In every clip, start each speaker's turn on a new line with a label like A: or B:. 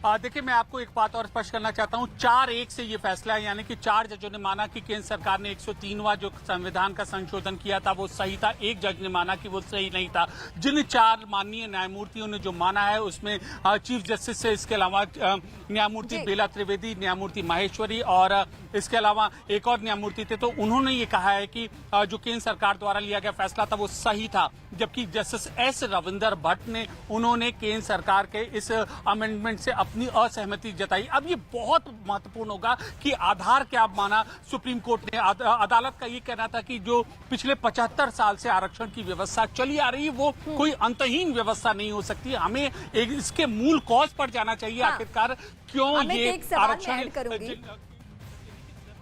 A: देखिए, मैं आपको एक बात और स्पष्ट करना चाहता हूं। 4-1 से ये फैसला है, यानी कि 4 जजों ने माना कि केंद्र सरकार ने 103वां जो संविधान का संशोधन किया था वो सही था। एक जज ने माना कि वो सही नहीं था। जिन 4 माननीय न्यायमूर्तियों ने जो माना है उसमें चीफ जस्टिस से इसके अलावा न्यायमूर्ति बेला त्रिवेदी, न्यायमूर्ति माहेश्वरी और इसके अलावा एक और न्यायमूर्ति थे। तो उन्होंने ये कहा है कि जो केंद्र सरकार द्वारा लिया गया फैसला था वो सही था, जबकि जस्टिस एस रविंदर भट्ट ने उन्होंने केंद्र सरकार के इस अमेंडमेंट से अपनी असहमति जताई। अब ये बहुत महत्वपूर्ण होगा कि आधार क्या माना सुप्रीम कोर्ट ने। अदालत का ये कहना था कि जो पिछले 75 साल से आरक्षण की व्यवस्था चली आ रही है वो कोई अंतहीन व्यवस्था नहीं हो सकती। हमें इसके मूल कॉज पर जाना चाहिए। आखिरकार क्यों ये आरक्षण।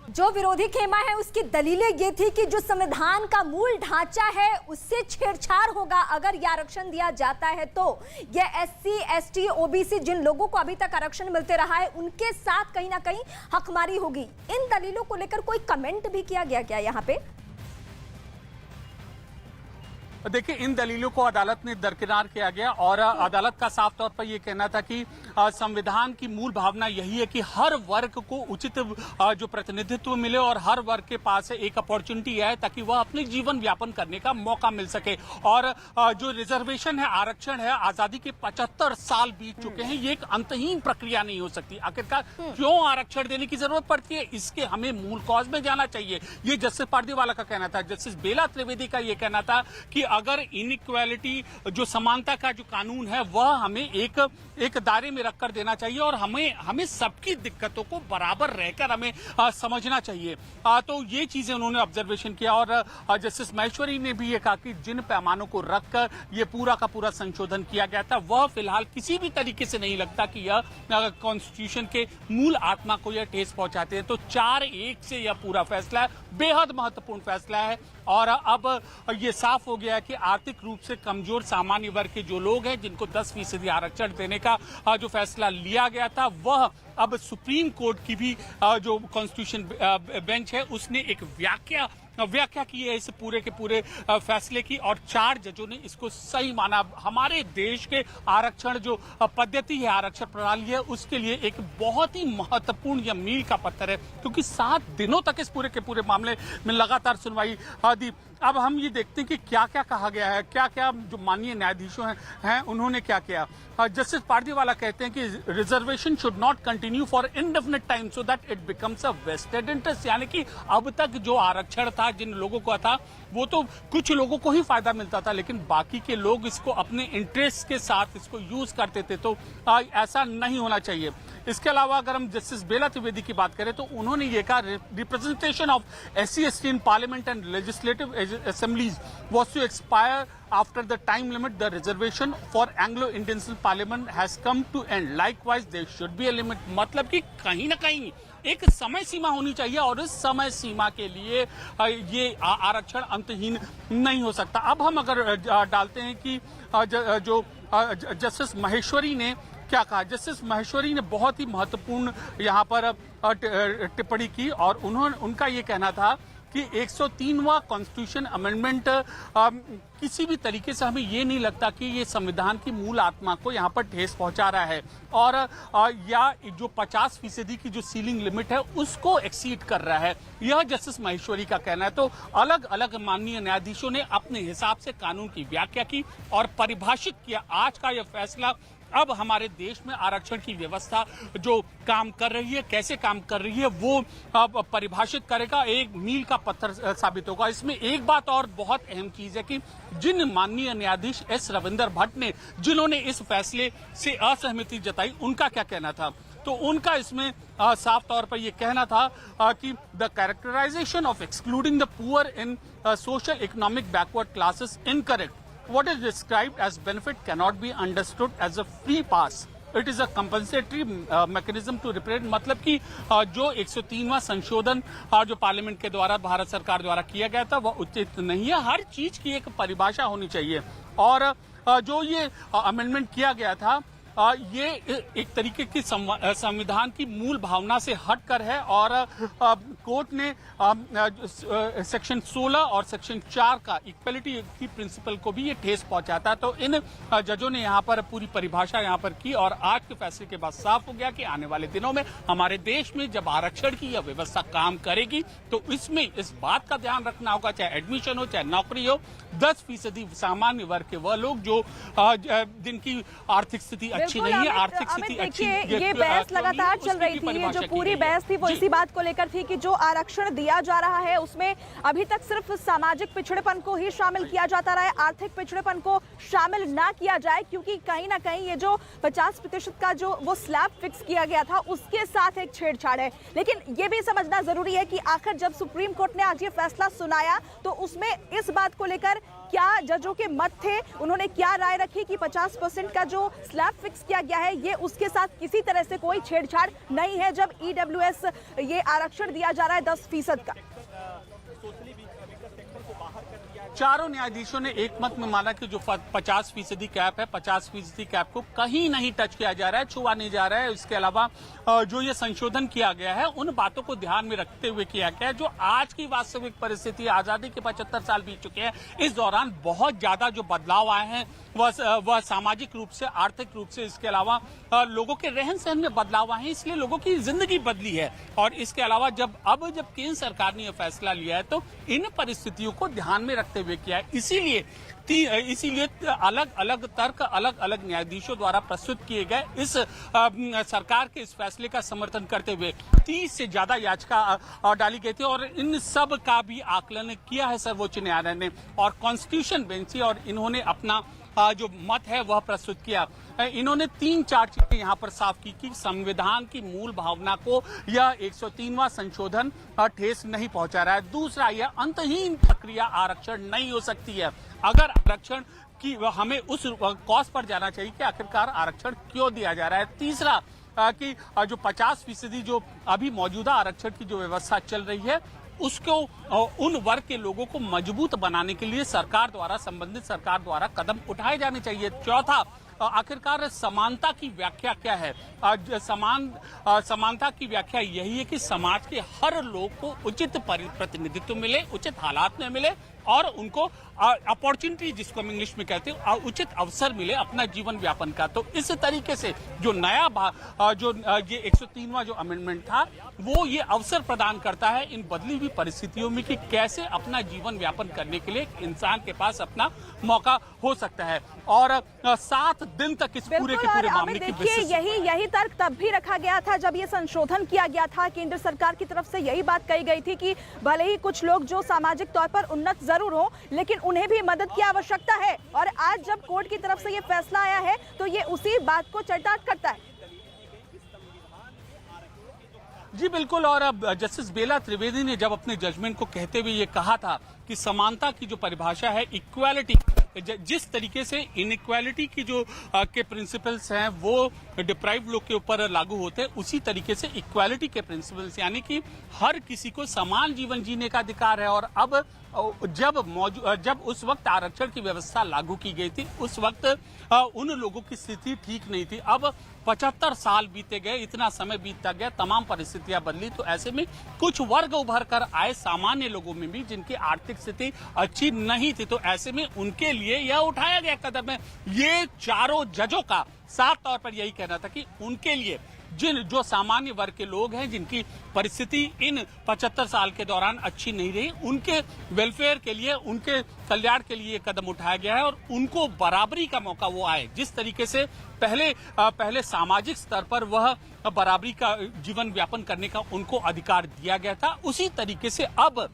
B: जो विरोधी खेमा है उसकी दलीलें ये थी कि जो संविधान का मूल ढांचा है उससे छेड़छाड़ होगा अगर यह आरक्षण दिया जाता है। तो यह SC, ST, OBC जिन लोगों को अभी तक आरक्षण मिलते रहा है उनके साथ कहीं ना कहीं हकमारी होगी। इन दलीलों को लेकर कोई कमेंट भी किया गया क्या यहाँ पे?
A: देखिए, इन दलीलों को अदालत ने दरकिनार किया गया और अदालत का साफ तौर पर यह कहना था कि संविधान की मूल भावना यही है कि हर वर्ग को उचित जो प्रतिनिधित्व मिले और हर वर्ग के पास एक अपॉर्चुनिटी है ताकि वह अपने जीवन व्यापन करने का मौका मिल सके। और जो रिजर्वेशन है, आरक्षण है, आजादी के 75 साल बीत चुके हैं, ये एक अंतहीन प्रक्रिया नहीं हो सकती। आखिरकार क्यों आरक्षण देने की जरूरत पड़ती है, इसके हमें मूल कॉज में जाना चाहिए। ये जस्टिस पारदीवाला का कहना था। जस्टिस बेला त्रिवेदी का ये कहना था कि अगर इनइक्वालिटी जो समानता का जो कानून है वह हमें एक दायरे में रखकर देना चाहिए और हमें सबकी दिक्कतों को बराबर रहकर हमें समझना चाहिए। तो ये चीजें उन्होंने ऑब्जर्वेशन किया। और जस्टिस महेश्वरी ने भी ये कहा कि जिन पैमानों को रखकर ये पूरा का पूरा संशोधन किया गया था वह फिलहाल किसी भी तरीके से नहीं लगता कि यह कॉन्स्टिट्यूशन के मूल आत्मा को यह ठेस पहुंचाते हैं। तो 4-1 से यह पूरा फैसला बेहद महत्वपूर्ण फैसला है। और अब ये साफ हो गया है कि आर्थिक रूप से कमजोर सामान्य वर्ग के जो लोग हैं जिनको 10% आरक्षण देने का जो फैसला लिया गया था वह अब सुप्रीम कोर्ट की भी जो कॉन्स्टिट्यूशन बेंच है उसने एक व्याख्या की है इस पूरे के पूरे फैसले की और 4 जजों ने इसको सही माना। हमारे देश के आरक्षण जो पद्धति है, आरक्षण प्रणाली है, उसके लिए एक बहुत ही महत्वपूर्ण या मील का पत्थर है, क्योंकि 7 दिनों तक इस पूरे के पूरे मामले में लगातार सुनवाई दी। अब हम ये देखते हैं कि क्या क्या कहा गया है, क्या क्या जो माननीय न्यायाधीशों हैं उन्होंने क्या किया। जस्टिस पारदीवाला कहते हैं कि reservation should not continue for indefinite time so that it becomes a vested interest. यानी कि अब तक जो आरक्षण था, जिन लोगों को था, वो तो कुछ लोगों को ही फायदा मिलता था, लेकिन बाकी के लोग इसको अपने इंटरेस्ट के साथ इसको यूज करते थे। तो ऐसा नहीं होना चाहिए। इसके अलावा अगर हम जस्टिस बेला त्रिवेदी की बात करें तो उन्होंने ये कहा, representation of SC, ST in parliament and legislative assemblies was to expire after the time limit. The reservation for Anglo-Indian Parliament has come to end. Likewise, there should be a limit. मतलब कि कहीं ना कहीं एक समय सीमा होनी चाहिए और इस समय सीमा के लिए ये आरक्षण अंतहीन नहीं हो सकता। अब हम अगर डालते हैं कि जो जस्टिस महेश्वरी ने क्या कहा। जस्टिस महेश्वरी ने बहुत ही महत्वपूर्ण यहाँ पर टिप्पणी की और उनका ये कहना था कि 103वां कॉन्स्टिट्यूशन अमेंडमेंट किसी भी तरीके से हमें ये नहीं लगता कि ये संविधान की मूल आत्मा को यहाँ पर ठेस पहुंचा रहा है और या जो 50% की जो सीलिंग लिमिट है उसको एक्सीड कर रहा है। यह जस्टिस महेश्वरी का कहना है। तो अलग अलग माननीय न्यायाधीशों ने अपने हिसाब से कानून की व्याख्या की और परिभाषित किया। आज का यह फैसला अब हमारे देश में आरक्षण की व्यवस्था जो काम कर रही है, कैसे काम कर रही है, वो परिभाषित करेगा, एक मील का पत्थर साबित होगा। इसमें एक बात और बहुत अहम चीज है कि जिन माननीय न्यायाधीश एस रविंदर भट्ट ने जिन्होंने इस फैसले से असहमति जताई, उनका क्या कहना था। तो उनका इसमें साफ तौर पर यह कहना था कि the characterisation of excluding the poor in social economic backward classes incorrect. What is described as benefit cannot be understood as a free pass. It is a compensatory mechanism to represent। मतलब कि जो 103वां संशोधन जो parliament के द्वारा भारत सरकार द्वारा किया गया था वह उचित नहीं है। हर चीज की एक परिभाषा होनी चाहिए और जो ये अमेंडमेंट किया गया था ये एक तरीके की संविधान की मूल भावना से हटकर है और कोर्ट ने सेक्शन 16 और सेक्शन 4 का इक्वलिटी की प्रिंसिपल को भी ये ठेस पहुंचाता है। तो इन जजों ने यहाँ पर पूरी परिभाषा यहाँ पर की और आज के फैसले के बाद साफ हो गया कि आने वाले दिनों में हमारे देश में जब आरक्षण की यह व्यवस्था काम करेगी तो इसमें इस बात का ध्यान रखना होगा, चाहे एडमिशन हो चाहे नौकरी हो, 10% सामान्य वर्ग के वह लोग जो जिनकी आर्थिक स्थिति अच्छी नहीं है, आर्थिक स्थिति अच्छी।
C: ये बहस लगातार चल रही थी, ये जो पूरी बहस थी वो इसी बात को लेकर थी कि जो आरक्षण दिया जा रहा है उसमें अभी तक सिर्फ सामाजिक पिछड़ेपन को ही शामिल किया जाता रहा है, आर्थिक पिछड़ेपन को शामिल ना किया जाए, क्योंकि कहीं ना कहीं ये जो 50% का जो वो स्लैब फिक्स किया गया था उसके साथ एक छेड़छाड़ है। लेकिन ये भी समझना जरूरी है कि आखिर जब सुप्रीम कोर्ट ने आज ये फैसला सुनाया तो उसमें इस बात को लेकर क्या जजों के मत थे, उन्होंने क्या राय रखी कि 50% का जो स्लैब फिक्स किया गया है ये उसके साथ किसी तरह से कोई छेड़छाड़ नहीं है जब ईडब्ल्यूएस ये आरक्षण दिया जा रहा है 10% का।
A: चारों न्यायाधीशों ने एक मत में माना कि जो 50% कैप है, 50% कैप को कहीं नहीं टच किया जा रहा है, छुआ नहीं जा रहा है। इसके अलावा जो ये संशोधन किया गया है उन बातों को ध्यान में रखते हुए किया गया है जो आज की वास्तविक परिस्थिति, आजादी के 75 साल बीत चुके हैं, इस दौरान बहुत ज्यादा जो बदलाव आए हैं वह सामाजिक रूप से, आर्थिक रूप से, इसके अलावा लोगों के रहन सहन में बदलाव आए हैं, इसलिए लोगों की जिंदगी बदली है। और इसके अलावा जब केंद्र सरकार ने यह फैसला लिया है तो इन परिस्थितियों को ध्यान में रखते हुए किया है। इसीलिए अलग अलग तर्क अलग अलग न्यायाधीशों द्वारा प्रस्तुत किए गए इस सरकार के इस फैसले का समर्थन करते हुए 30 से ज्यादा याचिका डाली गई थी और इन सब का भी आकलन किया है सर्वोच्च न्यायालय ने और कॉन्स्टिट्यूशन बेंच से, और इन्होंने अपना जो मत है वह प्रस्तुत किया। इन्होंने 3-4 चीजें यहाँ पर साफ की कि संविधान की मूल भावना को यह 103वां संशोधन ठेस नहीं पहुंचा रहा है। दूसरा, यह अंतहीन प्रक्रिया आरक्षण नहीं हो सकती है। अगर आरक्षण की हमें उस कॉज पर जाना चाहिए कि आखिरकार आरक्षण क्यों दिया जा रहा है। तीसरा कि जो 50% जो अभी मौजूदा आरक्षण की जो व्यवस्था चल रही है उसको उन वर्ग के लोगों को मजबूत बनाने के लिए संबंधित सरकार द्वारा कदम उठाए जाने चाहिए। चौथा, आखिरकार समानता की व्याख्या क्या है। समानता की व्याख्या यही है कि समाज के हर लोग को उचित प्रतिनिधित्व मिले, उचित हालात में मिले और उनको अपॉर्चुनिटी, जिसको हम इंग्लिश में कहते हैं, उचित अवसर मिले अपना जीवन व्यापन का। तो इस तरीके से जो नया ये 103वां जो अमेंडमेंट था वो ये अवसर प्रदान करता है इन बदली हुई परिस्थितियों में कि कैसे अपना जीवन व्यापन करने के लिए इंसान के पास अपना मौका हो सकता है। और 7 दिन तक इस पूरे के पूरे मामले की
C: यही तर्क तब भी रखा गया था जब ये संशोधन किया गया था। केंद्र सरकार की तरफ से यही बात कही गई थी कि भले ही कुछ लोग जो सामाजिक तौर पर उन्नत जरूर हो लेकिन उन्हें भी मदद की आवश्यकता है। और आज जब कोर्ट की तरफ से ये फैसला आया है तो ये उसी बात को चरितार्थ करता है।
A: जी बिल्कुल। और अब जस्टिस बेला त्रिवेदी ने जब अपने जजमेंट को कहते हुए ये कहा था कि समानता की जो परिभाषा है, इक्वालिटी, जिस तरीके से इनइक्वालिटी की जो के प्रिंसिपल्स हैं वो डिप्राइव्ड लोग के ऊपर लागू होते हैं, उसी तरीके से इक्वालिटी के प्रिंसिपल्स यानी कि हर किसी को समान जीवन जीने का अधिकार है। और अब जब उस वक्त आरक्षण की व्यवस्था लागू की गई थी उस वक्त उन लोगों की स्थिति ठीक नहीं थी। अब 75 साल बीते गए, इतना समय बीतता गया, तमाम परिस्थितियां बदली, तो ऐसे में कुछ वर्ग उभर कर आए सामान्य लोगों में भी जिनकी आर्थिक स्थिति अच्छी नहीं थी, तो ऐसे में उनके लिए यह उठाया गया कदम है। ये चारों जजों का साफ तौर पर यही कहना था कि उनके लिए जो सामान्य वर्ग के लोग हैं जिनकी परिस्थिति इन 75 साल के दौरान अच्छी नहीं रही, उनके वेलफेयर के लिए, उनके कल्याण के लिए कदम उठाया गया है और उनको बराबरी का मौका वो आए। जिस तरीके से पहले सामाजिक स्तर पर वह बराबरी का जीवन व्यापन करने का उनको अधिकार दिया गया था, उसी तरीके से अब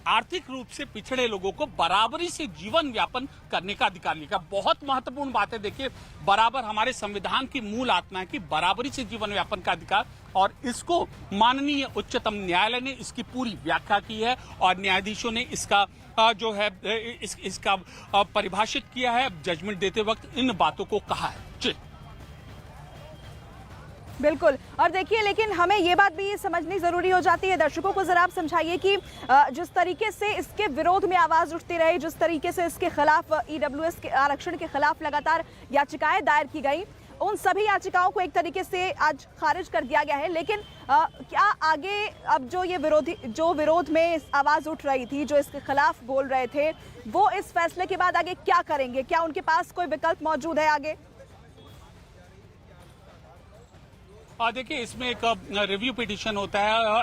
A: आर्थिक रूप से पिछड़े लोगों को बराबरी से जीवन व्यापन करने का अधिकार मिलेगा। बहुत महत्वपूर्ण बात है। देखिए, बराबर हमारे संविधान की मूल आत्मा है कि बराबरी से जीवन व्यापन का अधिकार, और इसको माननीय उच्चतम न्यायालय ने इसकी पूरी व्याख्या की है और न्यायाधीशों ने इसका जो है इसका परिभाषित किया है, जजमेंट देते वक्त इन बातों को कहा है। जी
C: बिल्कुल। और देखिए, लेकिन हमें ये बात भी समझनी जरूरी हो जाती है, दर्शकों को जरा आप समझाइए कि जिस तरीके से इसके विरोध में आवाज उठती रही, जिस तरीके से इसके खिलाफ ईडब्ल्यूएस के आरक्षण के खिलाफ लगातार याचिकाएं दायर की गई, उन सभी याचिकाओं को एक तरीके से आज खारिज कर दिया गया है। लेकिन क्या आगे अब जो विरोध में आवाज उठ रही थी, जो इसके खिलाफ बोल रहे थे, वो इस फैसले के बाद आगे क्या करेंगे? क्या उनके पास कोई विकल्प मौजूद है आगे?
A: देखिए, इसमें एक रिव्यू पिटीशन होता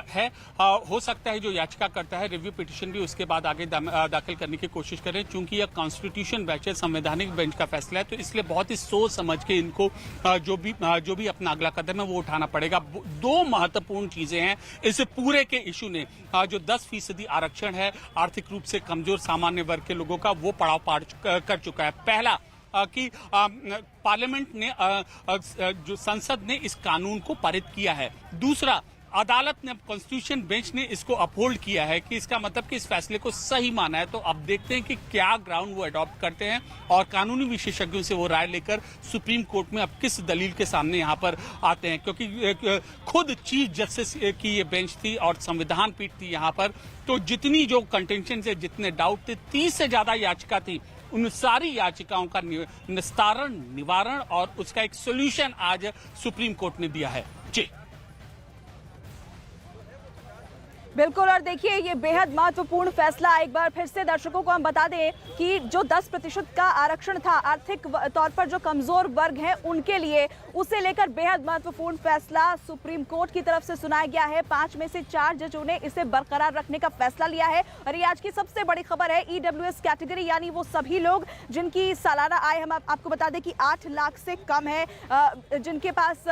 A: है हो सकता है जो याचिका करता है रिव्यू पिटीशन भी उसके बाद आगे दाखिल करने की कोशिश करें। चूंकि यह कॉन्स्टिट्यूशन बेंच है, संवैधानिक बेंच का फैसला है, तो इसलिए बहुत ही सोच समझ के इनको जो भी अपना अगला कदम है वो उठाना पड़ेगा। दो महत्वपूर्ण चीजें हैं इस पूरे के इशू ने। जो 10% आरक्षण है आर्थिक रूप से कमजोर सामान्य वर्ग के लोगों का, वो पड़ाव पार कर चुका है। पहला कि पार्लियामेंट ने जो संसद ने इस कानून को पारित किया है। दूसरा, अदालत ने, कॉन्स्टिट्यूशन बेंच ने इसको अपहोल्ड किया है कि इसका मतलब कि इस फैसले को सही माना है। तो अब देखते हैं कि क्या ग्राउंड वो अडॉप्ट करते हैं और कानूनी विशेषज्ञों से वो राय लेकर सुप्रीम कोर्ट में अब किस दलील के सामने यहाँ पर आते हैं। क्योंकि खुद चीफ जस्टिस की ये बेंच थी और संविधान पीठ थी यहाँ पर, तो जितनी जो कंटेंशन से, जितने डाउट थे, 30 से ज्यादा याचिका थी, उन सारी याचिकाओं का निस्तारण, निवारण और उसका एक सोल्यूशन आज सुप्रीम कोर्ट ने दिया है। जी
C: बिल्कुल। और देखिए, ये बेहद महत्वपूर्ण फैसला, एक बार फिर से दर्शकों को हम बता दें कि जो 10% का आरक्षण था आर्थिक तौर पर जो कमजोर वर्ग हैं उनके लिए, उसे लेकर बेहद महत्वपूर्ण फैसला सुप्रीम कोर्ट की तरफ से सुनाया गया है। 5 में से 4 जजों ने इसे बरकरार रखने का फैसला लिया है। और ये आज की सबसे बड़ी खबर है। ईडब्ल्यूएस कैटेगरी यानी वो सभी लोग जिनकी सालाना आय, हम आपको बता दें कि 8 लाख से कम है, जिनके पास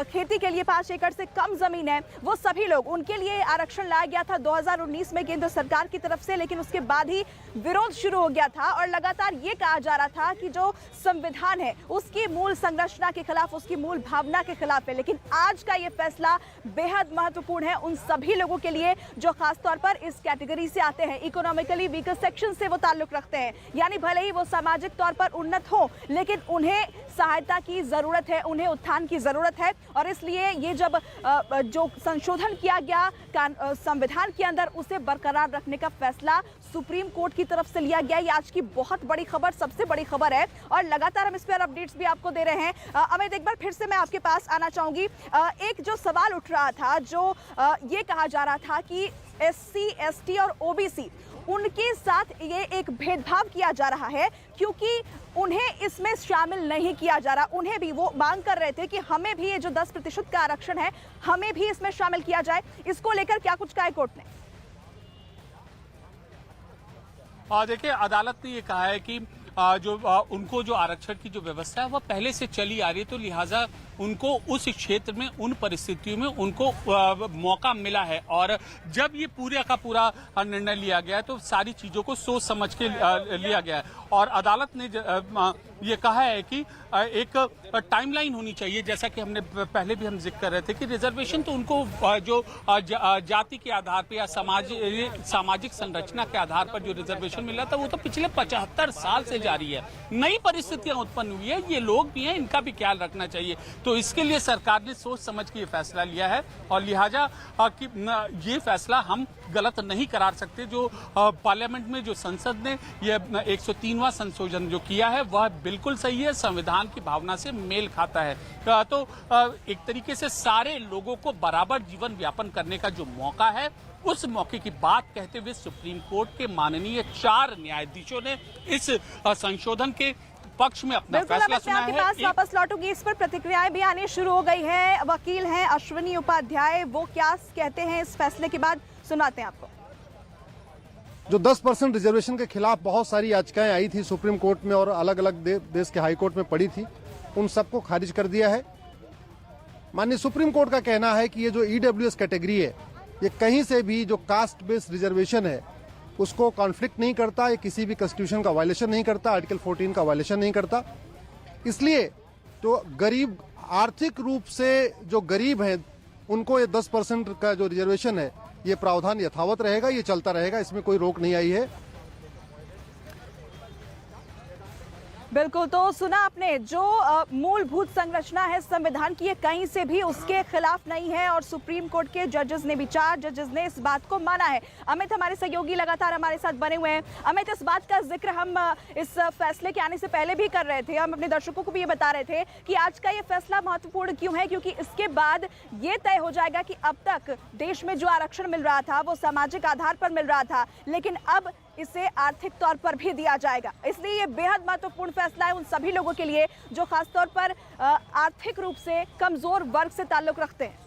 C: खेती के लिए 5 एकड़ से कम जमीन है, वो सभी लोग, उनके लिए आरक्षण लाया गया था 2019 में केंद्र सरकार की तरफ से। लेकिन उसके बाद ही विरोध शुरू हो गया था और लगातार ये कहा जा रहा था कि जो संविधान है उसकी मूल संरचना के खिलाफ, उसकी मूल भावना के खिलाफ है। लेकिन आज का ये फैसला बेहद महत्वपूर्ण है उन सभी लोगों के लिए जो खासतौर पर इस कैटेगरी से आते हैं, इकोनॉमिकली वीकर सेक्शन से वो ताल्लुक रखते हैं। यानी भले ही वो सामाजिक तौर पर उन्नत हो, लेकिन उन्हें सहायता की जरूरत है, उन्हें उत्थान की जरूरत है। और इसलिए ये जब जो संशोधन किया गया संविधान के अंदर, उसे बरकरार रखने का फैसला सुप्रीम कोर्ट की तरफ से लिया गया। ये आज की बहुत बड़ी खबर, सबसे बड़ी खबर है और लगातार हम इस पर अपडेट्स भी आपको दे रहे हैं। अमित, एक बार फिर से मैं आपके पास आना चाहूंगी। एक जो सवाल उठ रहा था, जो ये कहा जा रहा था कि SC, ST और OBC, उनके साथ ये एक भेदभाव किया जा रहा है क्योंकि उन्हें इसमें शामिल नहीं किया जा रहा। उन्हें भी वो मांग कर रहे थे कि हमें भी ये जो 10% का आरक्षण है, हमें भी इसमें शामिल किया जाए। इसको लेकर क्या कुछ कहा कोर्ट ने?
A: देखिए, अदालत ने ये कहा है कि उनको जो आरक्षण की जो व्यवस्था है वह पहले से चली आ रही है, तो लिहाजा उनको उस क्षेत्र में, उन परिस्थितियों में उनको मौका मिला है। और जब ये पूरा का पूरा निर्णय लिया गया है तो सारी चीजों को सोच समझ के लिया गया है। और अदालत ने ये कहा है कि एक टाइमलाइन होनी चाहिए, जैसा कि हमने पहले भी हम जिक्र कर रहे थे कि रिजर्वेशन तो उनको जो जाति के आधार पर या सामाजिक संरचना के आधार पर जो रिजर्वेशन मिला था वो तो पिछले 75 साल से जारी है। नई परिस्थितियां उत्पन्न हुई है, ये लोग भी हैं, इनका भी ख्याल रखना चाहिए। तो इसके लिए सरकार ने सोच समझ के ये फैसला लिया है और लिहाजा कि ये फैसला हम गलत नहीं करार सकते। जो पार्लियामेंट में जो संसद ने ये 103वां संशोधन जो किया है वह बिल्कुल सही है, संविधान की भावना से मेल खाता है। तो एक तरीके से सारे लोगों को बराबर जीवन यापन करने का जो मौका है, उस मौके की बात कहते हुए सुप्रीम कोर्ट के माननीय 4 न्यायाधीशों ने इस संशोधन के पक्ष में अपना फैसला सुनाया है।
C: पास वापस लौटूंगी, इस पर प्रतिक्रियाएं भी आनी शुरू हो गई है। वकील हैं अश्विनी उपाध्याय, वो क्या कहते हैं इस फैसले के बाद, सुनाते हैं आपको।
D: जो 10% रिजर्वेशन के खिलाफ बहुत सारी याचिकाएं आई थी सुप्रीम कोर्ट में और अलग अलग देश के हाई कोर्ट में पड़ी थी, उन सबको खारिज कर दिया है। माननीय सुप्रीम कोर्ट का कहना है कि ये जो ईडब्ल्यूएस कैटेगरी है, ये कहीं से भी जो कास्ट बेस्ड रिजर्वेशन है उसको कॉन्फ्लिक्ट नहीं करता, ये किसी भी कॉन्स्टिट्यूशन का वायलेशन नहीं करता, आर्टिकल 14 का वायलेशन नहीं करता। इसलिए तो गरीब, आर्थिक रूप से जो गरीब हैं, उनको ये 10% का जो रिजर्वेशन है, ये प्रावधान यथावत रहेगा, ये चलता रहेगा, इसमें कोई रोक नहीं आई है।
C: बिल्कुल, तो सुना आपने, जो मूलभूत संरचना है संविधान की, ये कहीं से भी उसके खिलाफ नहीं है और सुप्रीम कोर्ट के जजेस ने भी, 4 जजेस ने इस बात को माना है। अमित हमारे सहयोगी लगातार हमारे साथ बने हुए हैं। अमित, इस बात का जिक्र हम इस फैसले के आने से पहले भी कर रहे थे, हम अपने दर्शकों को भी ये बता रहे थे कि आज का ये फैसला महत्वपूर्ण क्यों है, क्योंकि इसके बाद ये तय हो जाएगा कि अब तक देश में जो आरक्षण मिल रहा था वो सामाजिक आधार पर मिल रहा था, लेकिन अब इसे आर्थिक तौर पर भी दिया जाएगा। इसलिए ये बेहद महत्वपूर्ण फैसला है उन सभी लोगों के लिए जो खासतौर पर आर्थिक रूप से कमजोर वर्ग से ताल्लुक रखते हैं।